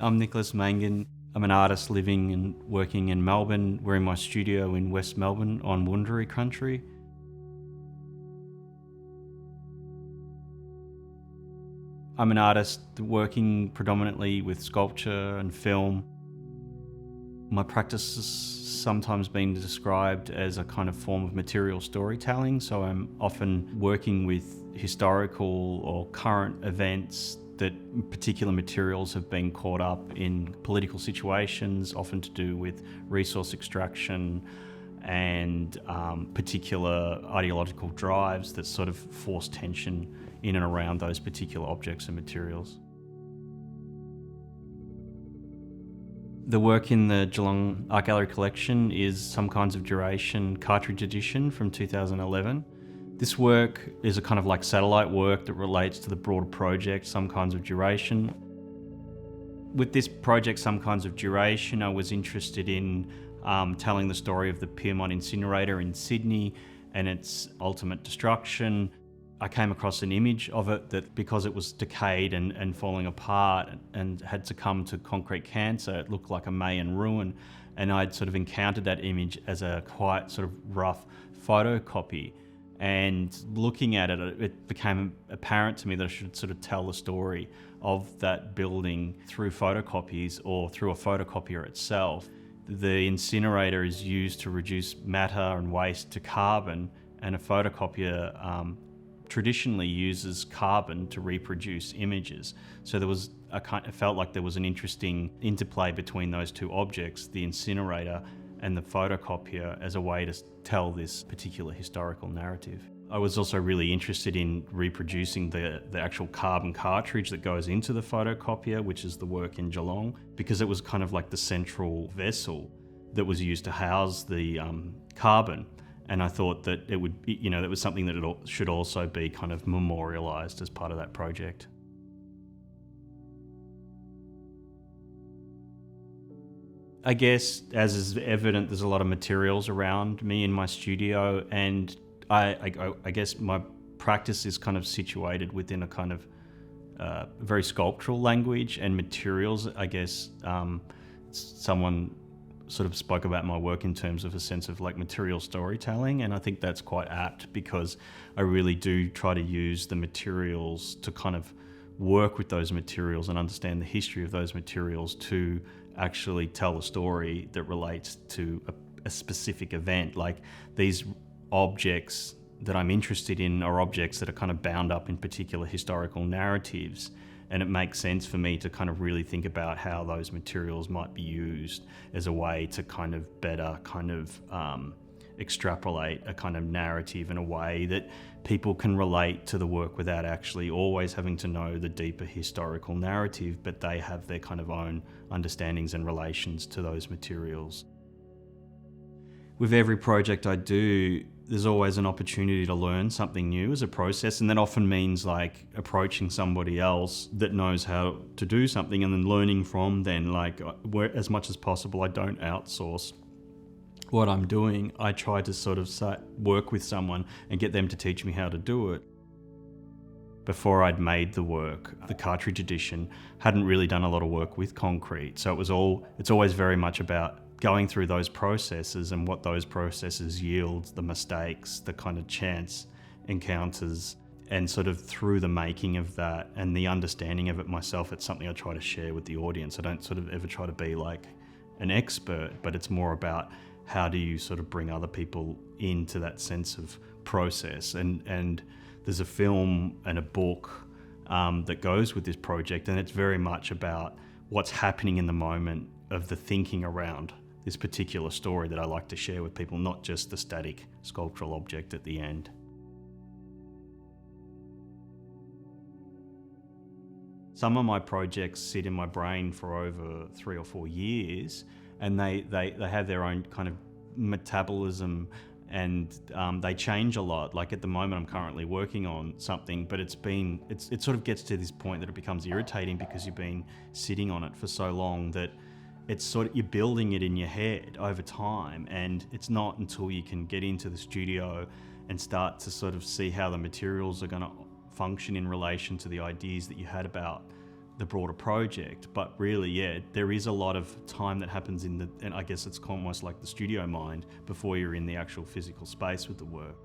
I'm Nicholas Mangan. I'm an artist living and working in Melbourne. We're in my studio in West Melbourne on Wurundjeri country. I'm an artist working predominantly with sculpture and film. My practice has sometimes been described as a kind of form of material storytelling, so I'm often working with historical or current events that particular materials have been caught up in political situations, often to do with resource extraction and particular ideological drives that sort of force tension in and around those particular objects and materials. The work in the Geelong Gallery collection is Some Kinds of Duration Cartridge edition from 2011. This work is a kind of like satellite work that relates to the broader project, Some Kinds of Duration. With this project, Some Kinds of Duration, I was interested in telling the story of the Pyrmont incinerator in Sydney and its ultimate destruction. I came across an image of it that, because it was decayed and falling apart and had succumbed to concrete cancer, it looked like a Mayan ruin. And I'd sort of encountered that image as a quite sort of rough photocopy. And looking at it, it became apparent to me that I should sort of tell the story of that building through photocopies or through a photocopier itself. The incinerator is used to reduce matter and waste to carbon, and a photocopier traditionally uses carbon to reproduce images. So it felt like there was an interesting interplay between those two objects, the incinerator and the photocopier, as a way to tell this particular historical narrative. I was also really interested in reproducing the actual carbon cartridge that goes into the photocopier, which is the work in Geelong, because it was kind of like the central vessel that was used to house the carbon. And I thought that it would be, that was something that it should also be kind of memorialised as part of that project. I guess, as is evident, there's a lot of materials around me in my studio, and I guess my practice is kind of situated within a kind of very sculptural language and materials. I guess someone sort of spoke about my work in terms of a sense of like material storytelling, and I think that's quite apt, because I really do try to use the materials to kind of work with those materials and understand the history of those materials to actually tell a story that relates to a specific event. Like, these objects that I'm interested in are objects that are kind of bound up in particular historical narratives, and it makes sense for me to kind of really think about how those materials might be used as a way to kind of better kind of extrapolate a kind of narrative in a way that people can relate to the work without actually always having to know the deeper historical narrative, but they have their kind of own understandings and relations to those materials. With every project I do, there's always an opportunity to learn something new as a process, and that often means like approaching somebody else that knows how to do something and then learning from them. Like, as much as possible, I don't outsource what I'm doing. I try to sort of work with someone and get them to teach me how to do it. Before I'd made the work, the Cartridge edition, hadn't really done a lot of work with concrete, so it's always very much about going through those processes and what those processes yield, the mistakes, the kind of chance encounters, and sort of through the making of that and the understanding of it myself, it's something I try to share with the audience. I don't sort of ever try to be like an expert, but it's more about how do you sort of bring other people into that sense of process. And there's a film and a book that goes with this project, and it's very much about what's happening in the moment of the thinking around this particular story that I like to share with people, not just the static sculptural object at the end. Some of my projects sit in my brain for over 3 or 4 years, and they have their own kind of metabolism, and they change a lot. Like, at the moment I'm currently working on something, but it sort of gets to this point that it becomes irritating because you've been sitting on it for so long that it's sort of, you're building it in your head over time, and it's not until you can get into the studio and start to sort of see how the materials are going to function in relation to the ideas that you had about the broader project. But really, yeah, there is a lot of time that happens and I guess it's almost like the studio mind before you're in the actual physical space with the work.